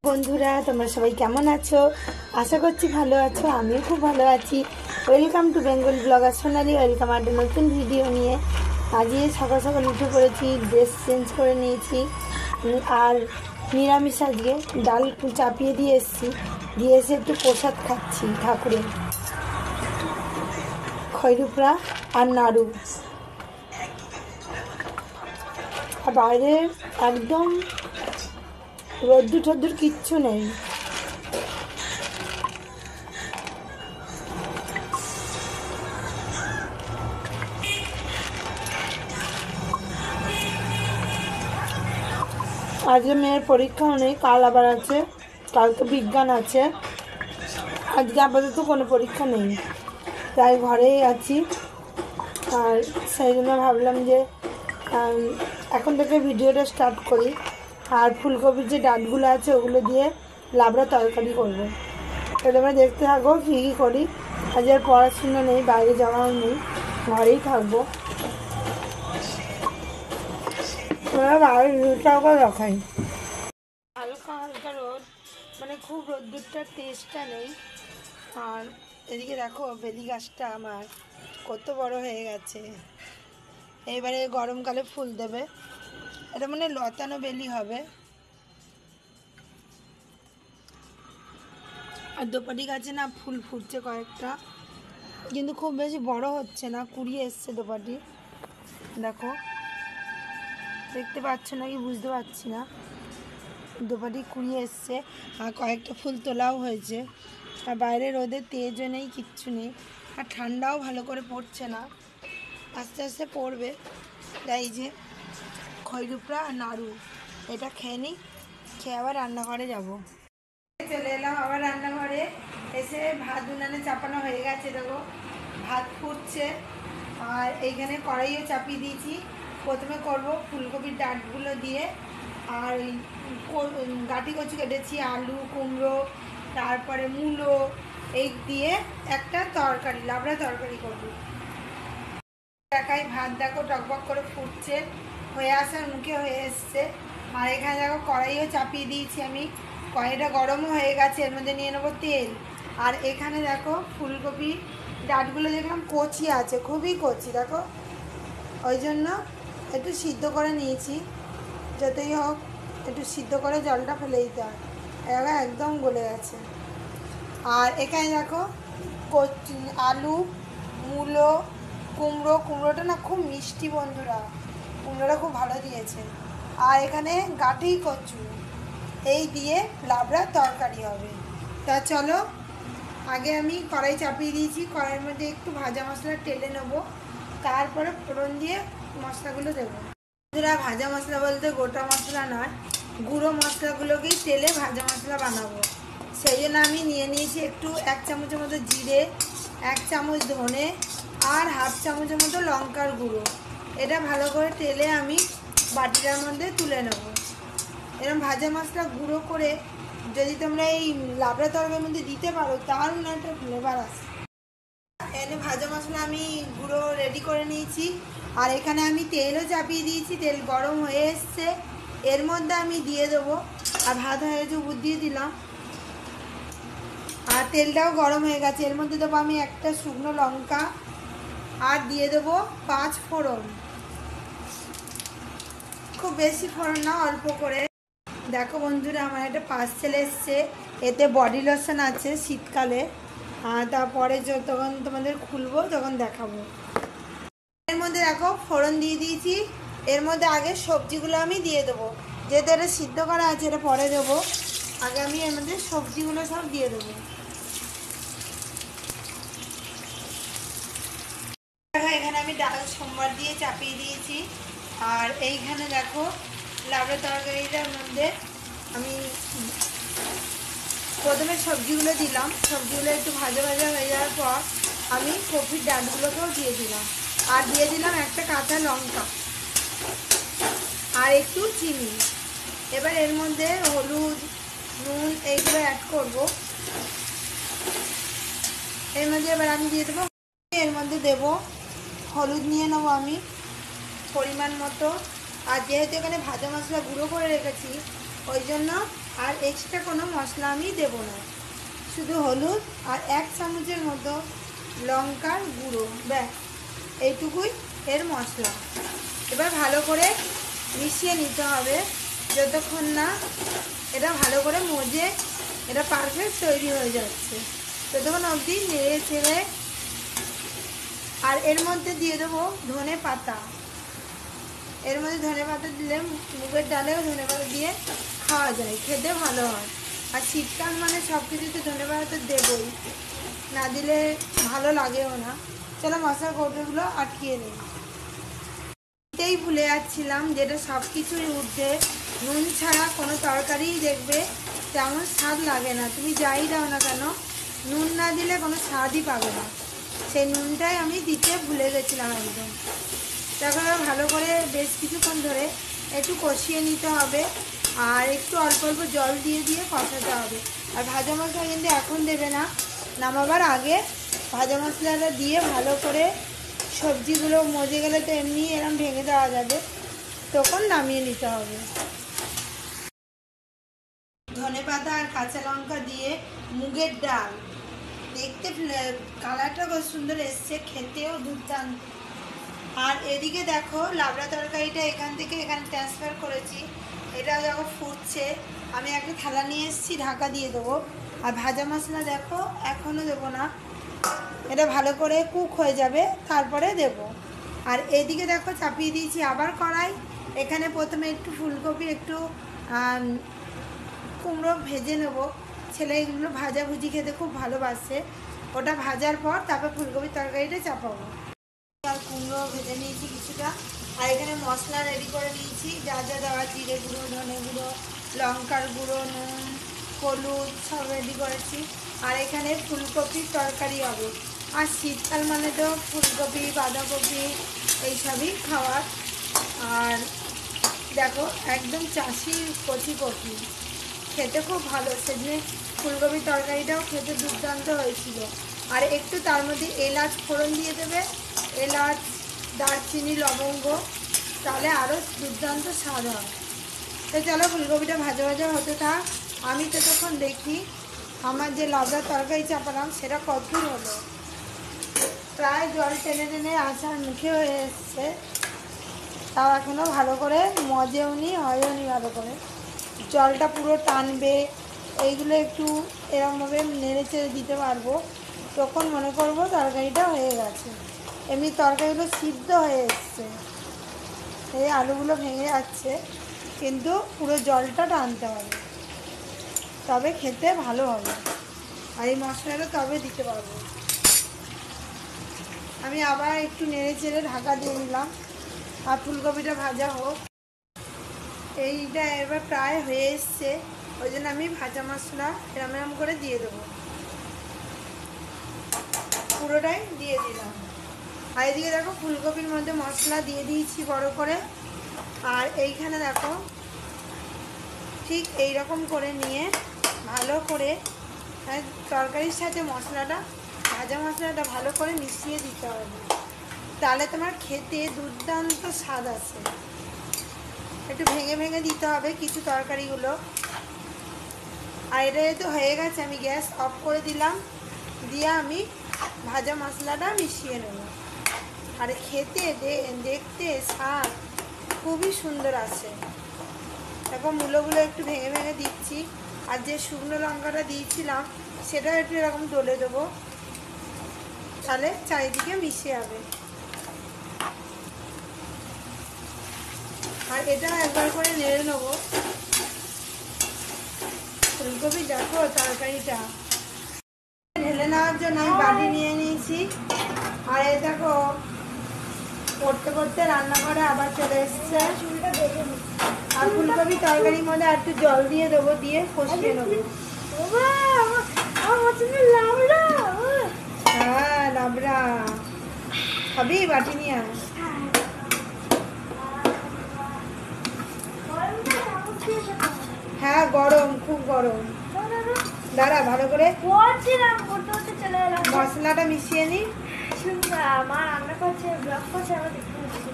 বন্ধুরা তোমরা সবাই কেমন আছো? আশা করছি ভালো আছো। আমিও খুব ভালো আছি। Welcome to Bengal blogger Sonali. Welcome একটা নতুন ভিডিও নিয়ে। আজকে সকাল সকাল উঠে পড়েছি, ড্রেস চেঞ্জ করে নিয়েছি আর নিরামিষ আজকে ডাল চাপিয়ে দিয়ে এসেছি। দিয়ে এসে একটু প্রসাদ খাচ্ছি ঠাকুরের, খৈরুপড়া আর নাড়ু। আর বাইরে একদম রোদ্দুর ঠদ্দুর কিচ্ছু নেই। আজকে মেয়ের পরীক্ষাও নেই, কাল আবার আছে। কালকে বিজ্ঞান আছে, আজকে আপাতত কোনো পরীক্ষা নেই, তাই ঘরেই আছি। আর সেই জন্য ভাবলাম যে এখন থেকে ভিডিওটা স্টার্ট করি। আর ফুলকপির যে ডাঁটগুলো আছে ওগুলো দিয়ে লাবড়া তরকারি করবো। তো তোমরা দেখতে থাকো কী কী করি। আজ আর পড়াশোনা নেই, বাইরে যাওয়াও নেই, ঘরেই থাকবো। বাইরে রোদটাও দেখাই, হালকা হালকা রোদ, মানে খুব রোদ্দুরটার তেজটা নেই। আর এদিকে দেখো বেলি গাছটা আমার কত বড় হয়ে গেছে। এবারে গরমকালে ফুল দেবে। এটা মানে লতানো বেলি হবে। আর দোপাটি গাছে না ফুল ফুটছে কয়েকটা, কিন্তু খুব বেশি বড় হচ্ছে না। কুড়িয়ে এসছে দোপাটি, দেখো দেখতে পাচ্ছ নাকি বুঝতে পারছি না। দোপাটি কুড়িয়ে এসছে আর কয়েকটা ফুল তোলাও হয়েছে। আর বাইরে রোদের তেজও নেই, কিচ্ছু নেই। আর ঠান্ডাও ভালো করে পড়ছে না, আস্তে আস্তে পড়বে। তাই যে খৈরুপড়া আর নাড়ু এটা খেয়ে নিই, খেয়ে আবার রান্নাঘরে যাব। চলে এলাম আবার রান্নাঘরে। এসে ভাত উনানে চাপানো হয়ে গেছে, দেখো ভাত ফুটছে। আর এইখানে কড়াইও চাপিয়ে দিয়েছি। প্রথমে করব ফুলকপির ডাঁটগুলো দিয়ে, আর ওই গাঁটি কচু কেটেছি, আলু কুমড়ো তারপরে মূলো এই দিয়ে একটা তরকারি, লাবড়া তরকারি করবো। একাই ভাত দেখো টকবক করে ফুটছে, হয়ে আসার মুখে হয়ে এসছে। আর এখানে দেখো কড়াইও চাপিয়ে দিয়েছি আমি, কড়াইটা গরমও হয়ে গেছে। এর মধ্যে নিয়ে নেবো তেল। আর এখানে দেখো ফুলকপি ডাঁটগুলো দেখলাম কচি আছে, খুবই কচি দেখো, ওই জন্য একটু সিদ্ধ করে নিয়েছি। যতই হোক একটু সিদ্ধ করে জলটা ফেলে দিতে হয়, এবার একদম গলে গেছে। আর এখানে দেখো আলু মূলো কুমড়োটা না খুব মিষ্টি বন্ধুরা, কুমড়োটা খুব ভালো দিয়েছে। আর এখানে গাঁটি কচু, এই দিয়ে লাবড়া তরকারি হবে। তা চলো, আগে আমি কড়াই চাপিয়ে দিয়েছি, কড়াইয়ের মধ্যে একটু ভাজা মশলা টেলে নেবো, তারপরে ফোড়ন দিয়ে মশলাগুলো দেবো। বন্ধুরা ভাজা মশলা বলতে গোটা মশলা নয়, গুঁড়ো মশলাগুলোকেই তেলে ভাজা মশলা বানাবো। সেই জন্য আমি নিয়ে নিয়েছি একটু 1 চামচের মতো জিরে, 1 চামচ ধনে আর হাফ চামচের মতো লঙ্কার গুঁড়ো। এটা ভালো করে তেলে আমি বাটিটার মধ্যে তুলে নেব। এরকম ভাজা মশলা গুঁড়ো করে যদি তোমরা এই লাবড়া তরকারির মধ্যে দিতে পারো, দারুণ একটা ফ্লেভার আসে। এখানে ভাজা মশলা আমি গুঁড়ো রেডি করে নিয়েছি। আর এখানে আমি তেলও চাপিয়ে দিয়েছি, তেল গরম হয়ে এসছে। এর মধ্যে আমি দিয়ে দেবো, আর ভাত হয়ে গেছে উপর দিয়ে দিলাম। আর তেলটাও গরম হয়ে গেছে, এর মধ্যে দেবো আমি একটা শুকনো লঙ্কা, আর দিয়ে দেবো 5 ফোড়ন। খুব বেশি ফোড়ন না, অল্প করে। দেখো বন্ধুরা আমার একটা পার্সেল এসছে, এতে বডি লোশন আছে শীতকালে। তারপরে যখন তোমাদের খুলবো তখন দেখাবো। এর মধ্যে দেখো ফোড়ন দিয়ে দিয়েছি। এর মধ্যে আগে সবজিগুলো আমি দিয়ে দেবো, যেহেতু এটা সিদ্ধ করা আছে এটা পরে দেবো। আগে আমি এর মধ্যে সবজিগুলো সব দিয়ে দেবো। এখানে আমি ডাল সোমবার দিয়ে চাপিয়ে দিয়েছি। আর এইখানে দেখো লাবড়া তরকারিটার মধ্যে আমি প্রথমে সবজিগুলো দিলাম। সবজিগুলো একটু ভাজা ভাজা হয়ে যাওয়ার পর আমি কপির ডাঁটগুলোকেও দিয়ে দিলাম, আর দিয়ে দিলাম একটা কাঁচা লঙ্কা আর একটু চিনি। এবার এর মধ্যে হলুদ নুন এইগুলো অ্যাড করব। এর মধ্যে এবার আমি দিয়ে দেবো, এর মধ্যে দেবো হলুদ নিয়ে নেবো আমি পরিমাণ মতো। আর যেহেতু এখানে ভাজা মশলা গুঁড়ো করে রেখেছি, ওই জন্য আর এক্সট্রা কোনো মশলা আমি দেবো না, শুধু হলুদ আর 1 চামচের মতো লঙ্কার গুঁড়ো, ব্যাস এইটুকুই এর মশলা। এবার ভালো করে মিশিয়ে নিতে হবে যতক্ষণ না এটা ভালো করে মজে এটা পারফেক্ট তৈরি হয়ে যাচ্ছে, ততক্ষণ অবধি নেড়ে চেড়ে। আর এর মধ্যে দিয়ে দেবো ধনে পাতা। এর মধ্যে ধনে পাতা দিলে মুগের ডালেও ধনে পাতা দিয়ে খাওয়া যায়, খেতে ভালো হয়। আর শীতকাল মানে সব কিছুতে ধনে পাতা তো দেবই, না দিলে ভালো লাগেও না। চলো মশলার কৌটোগুলো আটকিয়ে নিই। এটাই ভুলে যাচ্ছিলাম, যেটা সব কিছুই ঊর্ধ্বে নুন ছাড়া কোনো তরকারিই দেখবে তেমন স্বাদ লাগে না, তুমি যাই দাও না কেন নুন না দিলে কোনো স্বাদই পাবে না। সেই নুনটাই আমি দিতে ভুলে গেছিলাম একদম। তারপরে ভালো করে বেশ কিছুক্ষণ ধরে একটু কষিয়ে নিতে হবে, আর একটু অল্প অল্প জল দিয়ে দিয়ে কষাতে হবে। আর ভাজা মশলা কিন্তু এখন দেবে না, নামাবার আগে ভাজা মশলাটা দিয়ে ভালো করে সবজিগুলো মজে গেলে তো এমনি এরম ভেঙে দেওয়া যাবে, তখন নামিয়ে নিতে হবে। ধনেপাতা আর কাঁচা লঙ্কা দিয়ে মুগের ডাল, দেখতে কালারটা খুব সুন্দর এসছে, খেতেও দুর্দান্ত। আর এদিকে দেখো লাবড়া তরকারিটা এখান থেকে এখানে ট্রান্সফার করেছি, এটা যখন ফুটছে আমি একটা থালা নিয়ে এসেছি, ঢাকা দিয়ে দেবো। আর ভাজা মশলা দেখো এখনও দেবো না, এটা ভালো করে কুক হয়ে যাবে তারপরে দেব। আর এদিকে দেখো চাপিয়ে দিয়েছি আবার কড়াই, এখানে প্রথমে একটু ফুলকপি একটু কুমড়ো ভেজে নেব, ছেলে এগুলো ভাজাভুজি খেতে খুব ভালোবাসে, ওটা ভাজার পর তারপর ফুলকপির তরকারিটা চাপাবো। আর কুমড়ো ভেজে নিয়েছি কিছুটা, আর এখানে মশলা রেডি করে নিয়েছি, যা যা দেওয়া জিরে গুঁড়ো, ধনে গুঁড়ো, লঙ্কার গুঁড়ো, নুন, হলুদ সব রেডি করেছি। আর এখানে ফুলকপির তরকারি হবে, আর শীতকাল মানে তো ফুলকপি বাঁধাকপি এইসবই খাওয়ার। আর দেখো একদম চাষি কচি কপি, খেতে খুব ভালো, সেদিনে ফুলকপির তরকারিটাও খেতে দুর্দান্ত হয়েছিল। আর একটু তার মধ্যে এলাচ ফোড়ন দিয়ে দেবে, এলাচ, দারচিনি, লবঙ্গ, তাহলে আরও দুর্দান্ত স্বাদ হয়। তো চলো ফুলকপিটা ভাজা ভাজা হতে থাক, আমি তো তখন দেখি আমার যে লাবড়ার তরকারি চাপালাম সেটা কতদূর হলো, প্রায় জল টেনে টেনে আসার মুখে হয়ে এসছে, তাও এখনও ভালো করে মজেও নি, হয়ও নি ভালো করে, জলটা পুরো টানবে। এইগুলো একটু এরকমভাবে নেড়ে চেড়ে দিতে পারবো, তখন মনে করবো তরকারিটা হয়ে গেছে। এমনি তরকারিগুলো সিদ্ধ হয়ে এসছে, এই আলুগুলো ভেঙে যাচ্ছে, কিন্তু পুরো জলটা টানতে হবে, তবে খেতে ভালো হবে। আর এই মশলাটা তবে দিতে পারবো। আমি আবার একটু নেড়ে চেড়ে ঢাকা দিয়ে দিলাম, আর ফুলকপিটা ভাজা হোক। এইটা এবার প্রায় হয়ে এসছে, ওই জন্য আমি ভাজা মশলা এরম এরম করে দিয়ে দেবো, পুরোটাই দিয়ে দিলাম। আর এদিকে দেখো ফুলকপির মধ্যে মশলা দিয়ে দিয়েছি বড় করে, আর এইখানে দেখো ঠিক এই রকম করে নিয়ে ভালো করে তরকারির সাথে মশলাটা, ভাজা মশলাটা ভালো করে মিশিয়ে দিতে হবে, তাহলে তোমার খেতে দুর্দান্ত স্বাদ আছে। একটু ভেঙে ভেঙে দিতে হবে কিছু তরকারিগুলো। আর এটা যেহেতু হয়ে গেছে আমি গ্যাস অফ করে দিলাম, দিয়ে আমি ভাজা মশলাটা মিশিয়ে নেব। আর খেতে দেখতে স্বাদ খুবই সুন্দর আছে। এখন মূলোগুলো একটু ভেঙে ভেঙে দিচ্ছি, আর যে শুকনো লঙ্কাটা দিয়েছিলাম সেটাও একটু এরকম ডলে দেবো, তাহলে চারিদিকে মিশে যাবে। আর এটা একবার করে নেড়ে নেবো। ফুলকপি দেখো তরকারিটা ঢেলে নেওয়ার জন্য আমি বাটি নিয়ে নিয়েছি, আর এই দেখো করতে করতে রান্নাঘরে আবার চলে এসছে। আর ফুলকপি তরকারির মধ্যে আর একটু জল দিয়ে দেবো, দিয়ে কষিয়ে নেবো। হ্যাঁ লাবড়া খাবি, বাটি নিয়ে আয়। হ্যাঁ গরম, খুব গরম। দাঁড়া ভালো করে মশলাটা মিশিয়ে নি। মা রান্না করছে, ব্লগ করছে, আমার দেখতে হচ্ছে।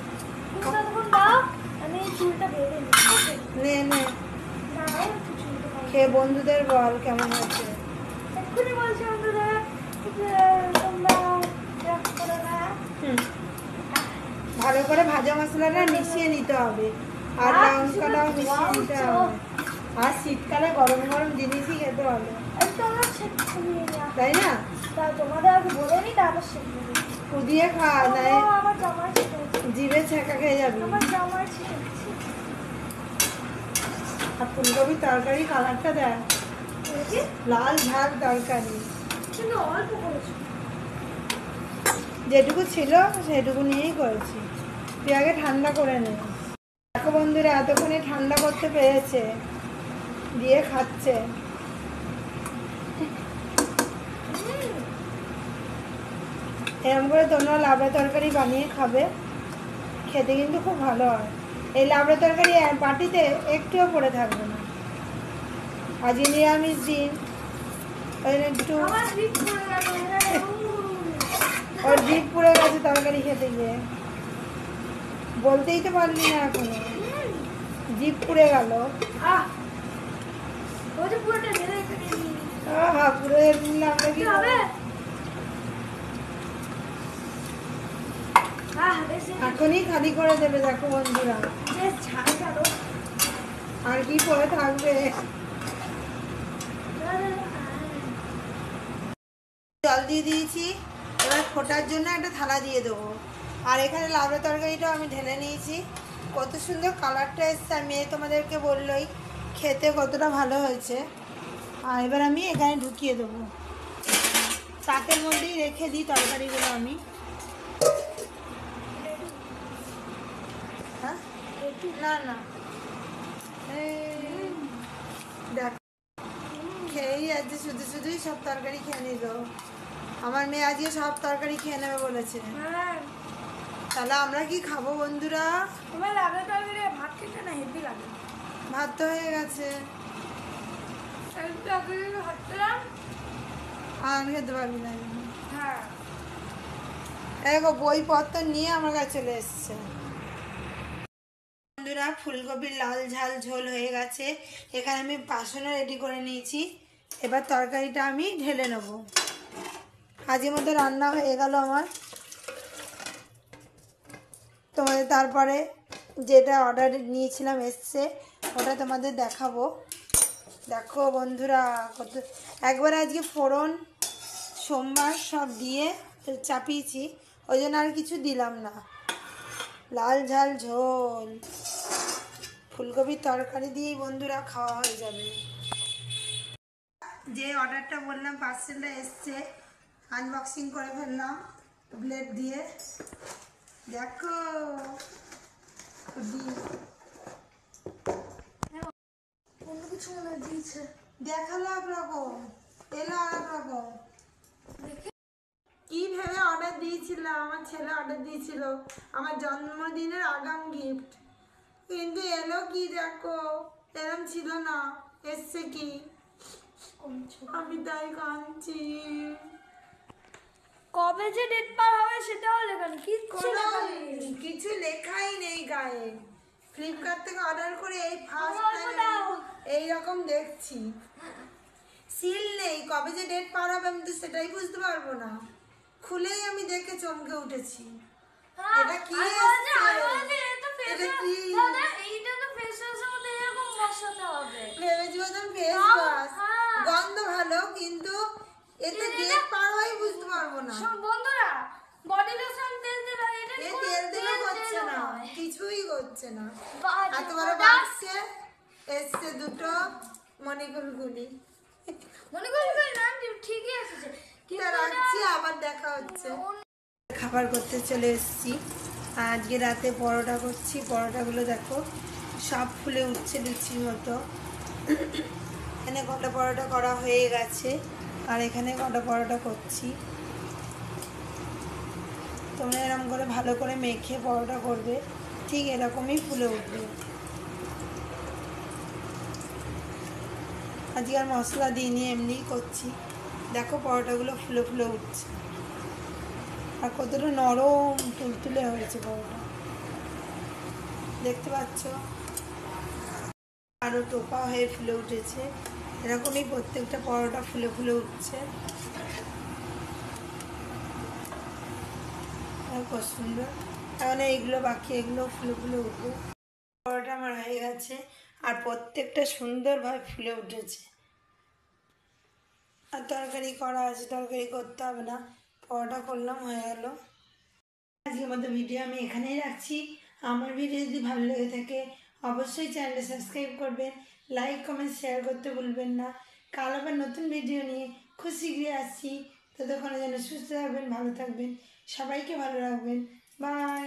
তুমি ততক্ষণ দাও, আমি চুলটা বেঁধে নিই। নে নে। দাঁড়াও, একটু চুলটা খেয়ে বন্ধুদের বল কেমন হয়েছে। এক্ষুনি বলছি বন্ধুরা যে তোমরা রাগ করো না। ভালো করে ভাজা মশলাটা মিশিয়ে নিতে হবে আর লঙ্কাটাও মিশিয়ে নিতে হবে। আর শীতকালে গরম গরম জিনিসই খেতে হবে, এই তো আমরা শেখছি না। তাই না? তা তোমাদের আগে বলে নি তারপর শিখবে। কুদিয়ে খাওয়া যায়, আমার জামাই শিখেছে। জিভে ছেঁকা খেয়ে যাবি। আমার জামাই শিখেছে। আর ফুলকপির তরকারি কালারটা দেখ, দেখি? লাল ঝাল তরকারি। কিন্তু অল্প করেছো। যেটুকু ছিল সেটুকু নিয়েই করেছি। তুই আগে ঠান্ডা করে নে। দেখো বন্ধুরা এতক্ষণে ঠান্ডা করতে পেরেছে, দিয়ে খাচ্ছে। এরকম করে তোমরা লাবড়া তরকারি বানিয়ে খাবে, খেতে কিন্তু খুব ভালো হয়। এই লাবড়া তরকারি বাটিতে একটুও পড়ে থাকবে না। আজকে নিরামিষ দিন, ওই জন্য একটু আমার জিভ পড়ে গেল। ওর জিভ পুড়ে গেছে তরকারি খেতে গিয়ে, বলতেই তো পারলি না এখনো, জিভ পুড়ে গেল। আহ ওই যে পুরোটা ঢেলে রেখে দিই। আহা পুরো নিলাম কি নাকি হবে? বেশি এখনই খালি করে দেবে। দেখো বন্ধুরা বেশ ঝাল ছাড়ো। আর কি পরে থাকবে। জল দিয়ে দিয়েছি, এবার ফোটার জন্য একটা থালা দিয়ে দেবো। আর এখানে লাবড়া তরকারিটাও আমি ঢেলে নিয়েছি। কত সুন্দর কালারটা এসছে, আর মেয়ে তোমাদেরকে বললোই খেতে কতটা ভালো হয়েছে। আর এবার আমি এখানে ঢুকিয়ে দেবো, তাকের মধ্যেই রেখে দিই তরকারিগুলো আমি। হ্যাঁ না না দেখ খেয়েই আজকে শুধু শুধুই সব তরকারি খেয়ে নিল। আমার মেয়ে আজকে সব তরকারি খেয়ে নেবে বলেছে। তাহলে আমরা কি খাবো বন্ধুরা? তোমার লাবড়া তরকারি ভাত খেতে না হেভি লাগে। ভাত তো হয়ে গেছে, একটু আগে ভাত খেলাম। আর খেতে পারবি না। হ্যাঁ দেখো বইপত্র নিয়ে আমার কাছে চলে এসছে। বন্ধুরা ফুলকপির লাল ঝাল ঝোল হয়ে গেছে, এখানে আমি বাসনও রেডি করে নিয়েছি। এবার তরকারিটা আমি ঢেলে নেব। আজকের মতো রান্না হয়ে গেল আমার। তোমাদের তারপরে যেটা অর্ডার নিয়েছিলাম এসছে, ওটা তোমাদের দেখাবো। দেখো বন্ধুরা কত, একবার আজকে ফোড়ন সোমবার সব দিয়ে চাপিয়েছি, ওই জন্য আর কিছু দিলাম না। লাল ঝাল ঝোল ফুলকপির তরকারি দিয়েই বন্ধুরা খাওয়া হয়ে যাবে। যে অর্ডারটা বললাম পার্সেলটা এসছে, আনবক্সিং করে ফেললাম ব্লেড দিয়ে। দেখো অন্য কিছু মনে দিয়েছে। দেখালো একরকম, এলো আর একরকম। দেখে কি ভেবে অর্ডার দিয়েছিলাম, আমার ছেলে অর্ডার দিয়েছিল আমার জন্মদিনের আগাম গিফট, কিন্তু এলো কি দেখো এরম ছিল না, এসছে কি আমি তাই কাঁদছি। কবে যে ডেট পার হবে সেটাও লেখা নেই। কোনো কিছু লেখাই নেই গায়ে। ফ্লিপকার্ট থেকে অর্ডার করে এই ফার্স্ট টাইম এইরকম দেখছি, সিল নেই। কবে যে ডেট পার হবে আমি তো সেটাই বুঝতে পারবো না। খুলেই আমি দেখে চমকে উঠেছি। এটা কি এসছে? এটা কি? ভেবেছি বোধহয় ফেস ওয়াশ, গন্ধ ভালো কিন্তু এতে ডেট পার হয় বুঝতে পারবো না। বন্ধুরা বডি লোশন তেল দিলে এটা এ তেল দিলে হচ্ছে না, কিছুই হচ্ছে না। বাজে এত বড় বাক্সে এসছে দুটো মণিকুলগুলি। মনে করি নাম ঠিকই এসেছে কিন্তু রাখছি, আবার দেখা হচ্ছে। খাবার করতে চলে এসেছি। আজকে রাতে পরোটা করছি। পরোটাগুলো দেখো সব ফুলে উঠছে লুচির মতো। এখানে কটা পরোটা করা হয়ে গেছে, আর এখানে কটা পরোটা করছি। তোমরা এরকম করে ভালো করে মেখে পরোটা করবে, ঠিক এরকমই ফুলে উঠবে। আজকে আর মশলা দিইনি, এমনিই করছি। দেখো পরোটাগুলো ফুলে ফুলে উঠছে, আর কতটা নরম তুলতুলে হয়েছে পরোটা, দেখতে পাচ্ছ। আরও টোপা হয়ে ফুলে উঠেছে। এরকমই প্রত্যেকটা পরোটা ফুলে ফুলে উঠছে। খুব সুন্দর। এখন এইগুলো বাকি, এগুলো ফুলে ফুলে উঠবে। পরোটা আমার হয়ে গেছে আর প্রত্যেকটা সুন্দরভাবে ফুলে উঠেছে। আর তরকারি করা আছে, তরকারি করতে হবে না, পরোটা করলাম, হয়ে গেল। আজকের মতো ভিডিও আমি এখানেই রাখছি। আমার ভিডিও যদি ভালো লেগে থাকে অবশ্যই চ্যানেলটা সাবস্ক্রাইব করবেন, লাইক কমেন্ট শেয়ার করতে ভুলবেন না। কাল আবার নতুন ভিডিও নিয়ে খুব শীঘ্রই আসছি। ততক্ষণে যেন সুস্থ থাকবেন, ভালো থাকবেন, সবাইকে ভালো রাখবেন। বাই।